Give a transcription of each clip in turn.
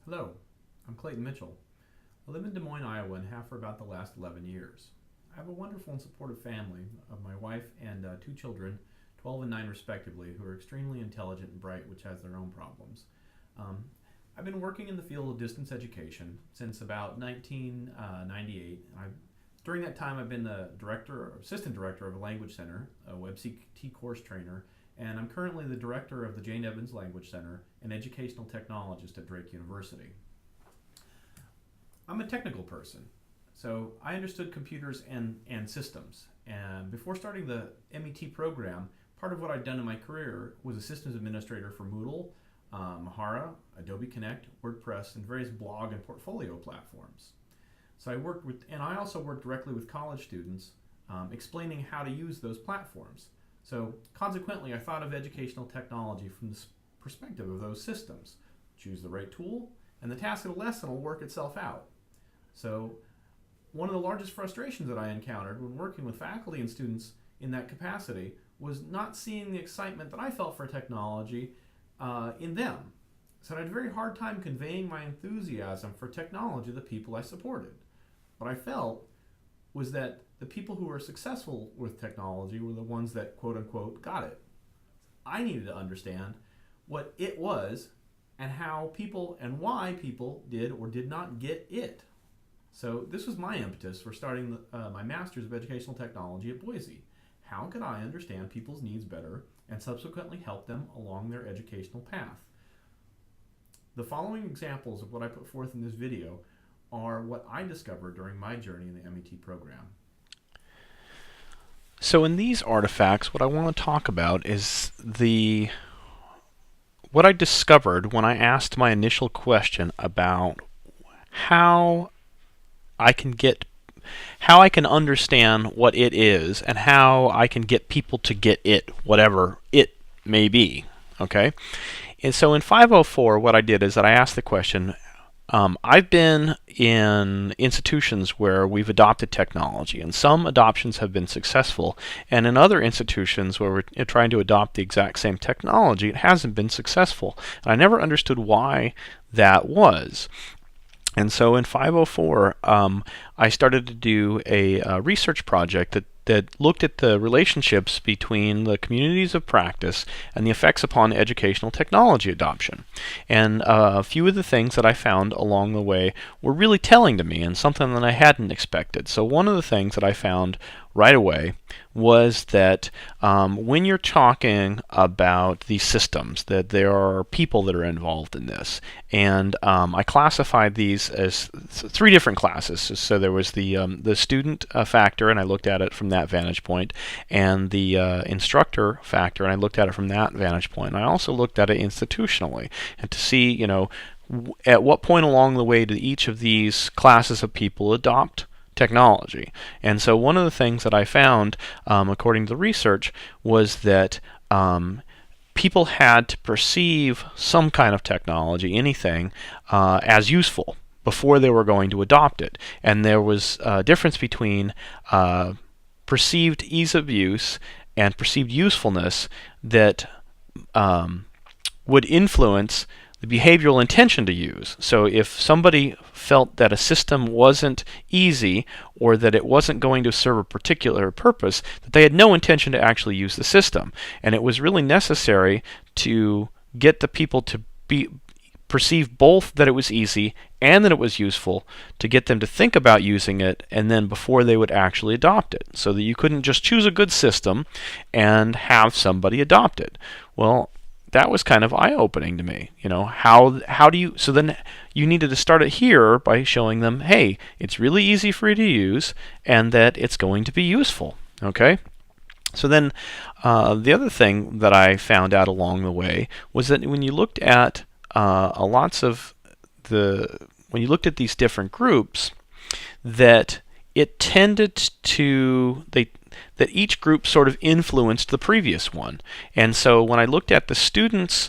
Hello, I'm Clayton Mitchell. I live in Des Moines, Iowa, and have for about the last 11 years. I have a wonderful and supportive family of my wife and two children, 12 and 9 respectively, who are extremely intelligent and bright, which has their own problems. Um, I've been working in the field of distance education since about 1998. During that time, I've been the assistant director of a language center, a WebCT course trainer, and I'm currently the director of the Jane Evans Language Center and educational technologist at Drake University. I'm a technical person, so I understood computers and systems. And before starting the MET program, part of what I'd done in my career was a systems administrator for Moodle, Mahara, Adobe Connect, WordPress, and various blog and portfolio platforms. So I also worked directly with college students, explaining how to use those platforms. So consequently, I thought of educational technology from the perspective of those systems. Choose the right tool, and the task of the lesson will work itself out. So one of the largest frustrations that I encountered when working with faculty and students in that capacity was not seeing the excitement that I felt for technology in them. So I had a very hard time conveying my enthusiasm for technology to the people I supported. What I felt was that the people who were successful with technology were the ones that, quote unquote, got it. I needed to understand what it was and how people and why people did or did not get it. So this was my impetus for starting my Master's of Educational Technology at Boise. How could I understand people's needs better and subsequently help them along their educational path? The following examples of what I put forth in this video are what I discovered during my journey in the MET program. So in these artifacts, what I want to talk about is what I discovered when I asked my initial question about how I can understand what it is and how I can get people to get it, whatever it may be. Okay? And so in 504, what I did is that I asked the question, I've been in institutions where we've adopted technology, and some adoptions have been successful, and in other institutions where we're trying to adopt the exact same technology, it hasn't been successful. And I never understood why that was. And so in 504, I started to do a research project that looked at the relationships between the communities of practice and the effects upon educational technology adoption. And a few of the things that I found along the way were really telling to me and something that I hadn't expected. So one of the things that I found right away was that when you're talking about these systems, that there are people that are involved in this. And I classified these as three different classes. So there was the student factor, and I looked at it from that vantage point, and the instructor factor, and I looked at it from that vantage point. And I also looked at it institutionally, and to see, at what point along the way did each of these classes of people adopt technology. And so one of the things that I found, according to the research, was that people had to perceive some kind of technology, anything, as useful before they were going to adopt it. And there was a difference between perceived ease of use and perceived usefulness that would influence the behavioral intention to use. So if somebody felt that a system wasn't easy or that it wasn't going to serve a particular purpose, that they had no intention to actually use the system. And it was really necessary to get the people to perceive both that it was easy and that it was useful, to get them to think about using it, and then before they would actually adopt it. So that you couldn't just choose a good system and have somebody adopt it. Well, that was kind of eye-opening to me. How do you? So then you needed to start it here by showing them, hey, it's really easy for you to use, and that it's going to be useful. Okay. So then the other thing that I found out along the way was that when you looked at when you looked at these different groups, that it tended to that each group sort of influenced the previous one. And so when I looked at the students'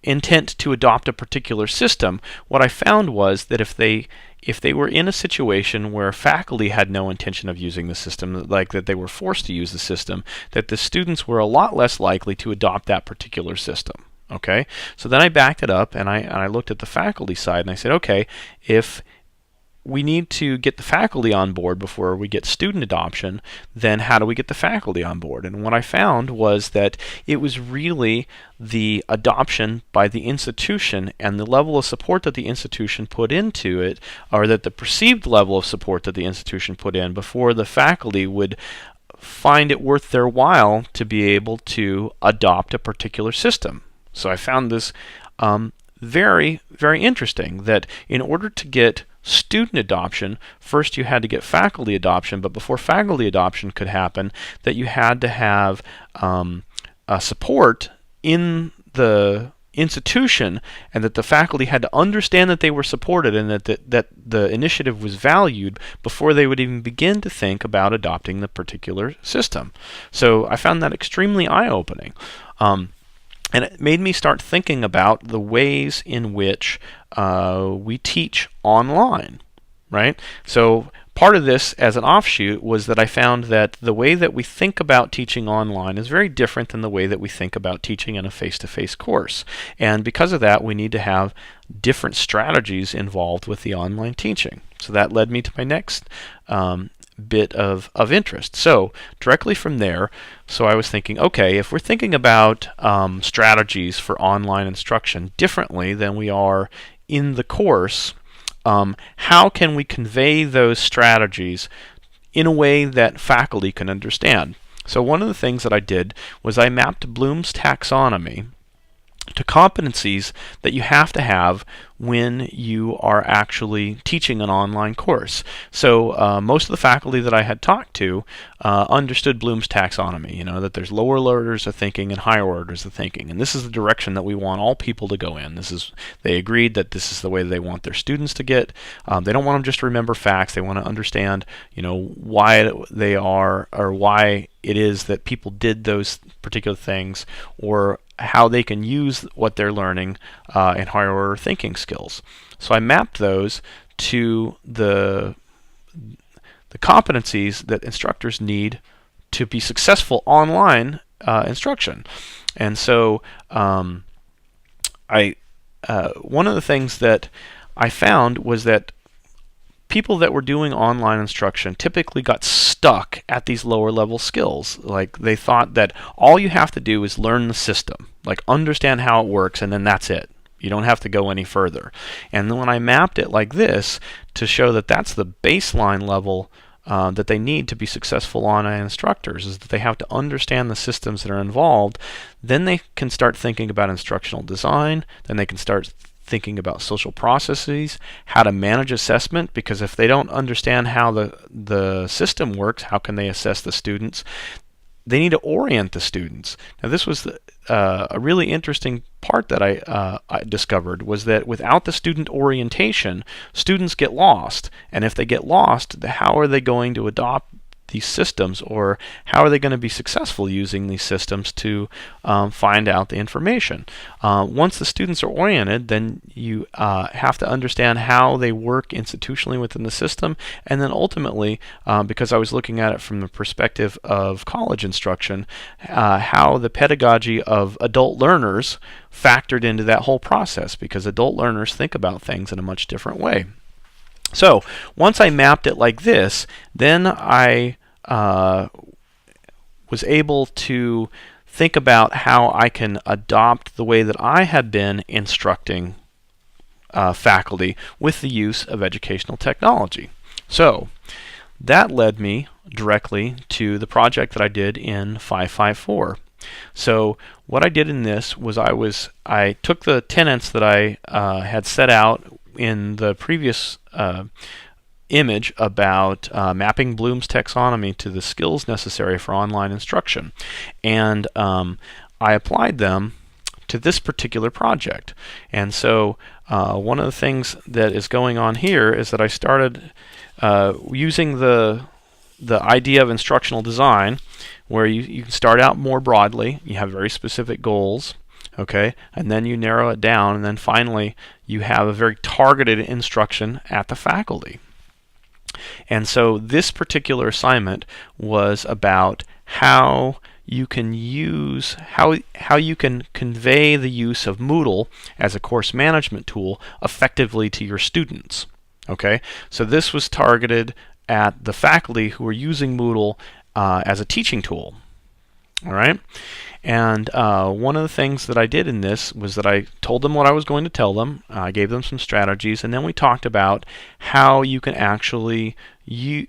intent to adopt a particular system, what I found was that if they were in a situation where faculty had no intention of using the system, like that they were forced to use the system, that the students were a lot less likely to adopt that particular system. Okay, so then I backed it up and I looked at the faculty side and I said, okay, if we need to get the faculty on board before we get student adoption, then how do we get the faculty on board? And what I found was that it was really the adoption by the institution and the level of support that the institution put into it, or that the perceived level of support that the institution put in before the faculty would find it worth their while to be able to adopt a particular system. So I found this very, very interesting, that in order to get student adoption, first you had to get faculty adoption, but before faculty adoption could happen, that you had to have support in the institution, and that the faculty had to understand that they were supported and that the initiative was valued before they would even begin to think about adopting the particular system. So I found that extremely eye-opening. And it made me start thinking about the ways in which we teach online, right? So part of this, as an offshoot, was that I found that the way that we think about teaching online is very different than the way that we think about teaching in a face-to-face course. And because of that, we need to have different strategies involved with the online teaching. So that led me to my next bit of interest. So directly from there, so I was thinking, okay, if we're thinking about strategies for online instruction differently than we are in the course, how can we convey those strategies in a way that faculty can understand? So one of the things that I did was I mapped Bloom's taxonomy to competencies that you have to have when you are actually teaching an online course. So most of the faculty that I had talked to understood Bloom's taxonomy, that there's lower orders of thinking and higher orders of thinking, and this is the direction that we want all people to go in. They agreed that this is the way they want their students to get. They don't want them just to remember facts. They want to understand, why they are, or why it is that people did those particular things, or how they can use what they're learning in higher order thinking skills. So I mapped those to the competencies that instructors need to be successful online instruction. And so one of the things that I found was that people that were doing online instruction typically got stuck at these lower level skills. Like, they thought that all you have to do is learn the system, like understand how it works, and then that's it. You don't have to go any further. And then when I mapped it like this to show that that's the baseline level that they need to be successful online instructors, is that they have to understand the systems that are involved, then they can start thinking about instructional design, then they can start thinking about social processes, how to manage assessment, because if they don't understand how the system works, how can they assess the students? They need to orient the students. Now, this was a really interesting part that I discovered, was that without the student orientation, students get lost. And if they get lost, how are they going to adopt these systems, or how are they going to be successful using these systems to find out the information? Once the students are oriented, then you have to understand how they work institutionally within the system, and then ultimately, because I was looking at it from the perspective of college instruction, how the pedagogy of adult learners factored into that whole process, because adult learners think about things in a much different way. So once I mapped it like this, then I was able to think about how I can adopt the way that I had been instructing faculty with the use of educational technology. So that led me directly to the project that I did in 554. So what I did in this was I took the tenets that I had set out in the previous image about mapping Bloom's taxonomy to the skills necessary for online instruction, and I applied them to this particular project. And so one of the things that is going on here is that I started using the idea of instructional design, where you can start out more broadly, you have very specific goals, okay, and then you narrow it down, and then finally you have a very targeted instruction at the faculty. And so this particular assignment was about how you can use how you can convey the use of Moodle as a course management tool effectively to your students. Okay, so this was targeted at the faculty who are using Moodle as a teaching tool. All right, and one of the things that I did in this was that I told them what I was going to tell them. I gave them some strategies, and then we talked about how you can actually use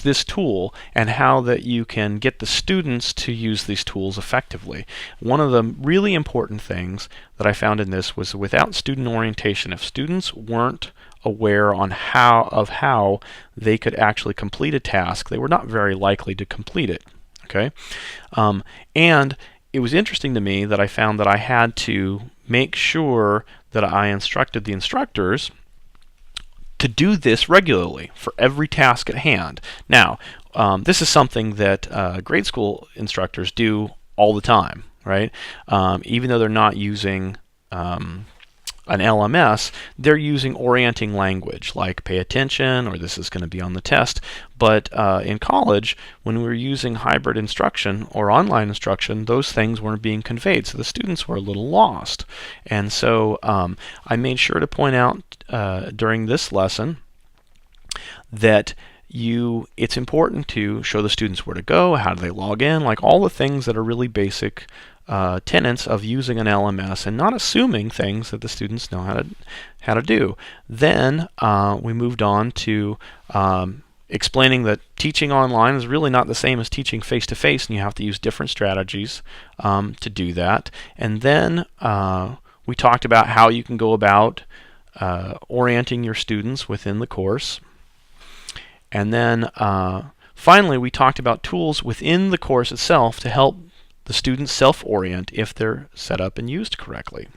this tool and how that you can get the students to use these tools effectively. One of the really important things that I found in this was without student orientation, if students weren't aware on how they could actually complete a task, they were not very likely to complete it. Okay, and it was interesting to me that I found that I had to make sure that I instructed the instructors to do this regularly for every task at hand. Now, this is something that grade school instructors do all the time, right? Even though they're not using an LMS, they're using orienting language like pay attention or this is going to be on the test. But in college, when we were using hybrid instruction or online instruction, those things weren't being conveyed, so the students were a little lost. And so I made sure to point out during this lesson that it's important to show the students where to go, how do they log in, like all the things that are really basic tenets of using an LMS and not assuming things that the students know how to do. Then we moved on to explaining that teaching online is really not the same as teaching face-to-face, and you have to use different strategies to do that. And then we talked about how you can go about orienting your students within the course. And then finally, we talked about tools within the course itself to help the students self-orient if they're set up and used correctly.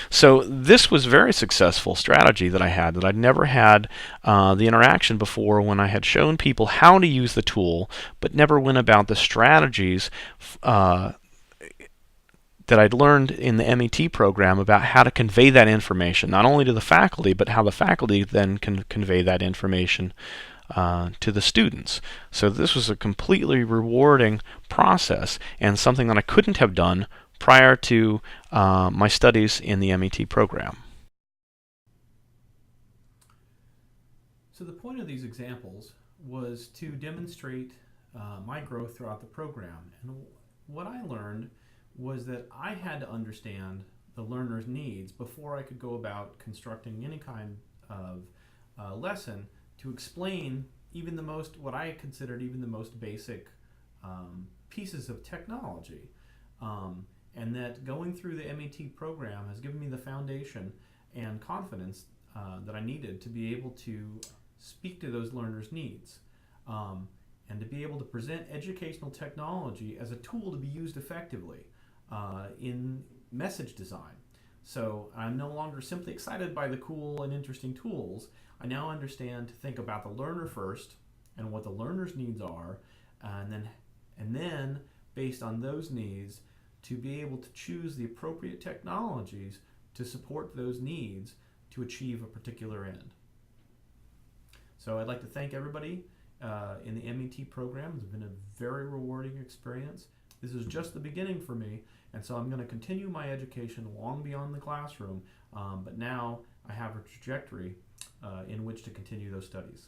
So this was a very successful strategy that I had, that I'd never had the interaction before when I had shown people how to use the tool, but never went about the strategies that I'd learned in the MET program about how to convey that information, not only to the faculty, but how the faculty then can convey that information to the students. So this was a completely rewarding process and something that I couldn't have done prior to my studies in the MET program. So the point of these examples was to demonstrate my growth throughout the program. And what I learned was that I had to understand the learner's needs before I could go about constructing any kind of lesson to explain even the most, what I considered even the most basic pieces of technology. And that going through the MET program has given me the foundation and confidence that I needed to be able to speak to those learners' needs and to be able to present educational technology as a tool to be used effectively in message design. So I'm no longer simply excited by the cool and interesting tools. I now understand to think about the learner first and what the learner's needs are, and then based on those needs, to be able to choose the appropriate technologies to support those needs to achieve a particular end. So I'd like to thank everybody in the MET program. It's been a very rewarding experience. This is just the beginning for me, and so I'm going to continue my education long beyond the classroom, but now I have a trajectory in which to continue those studies.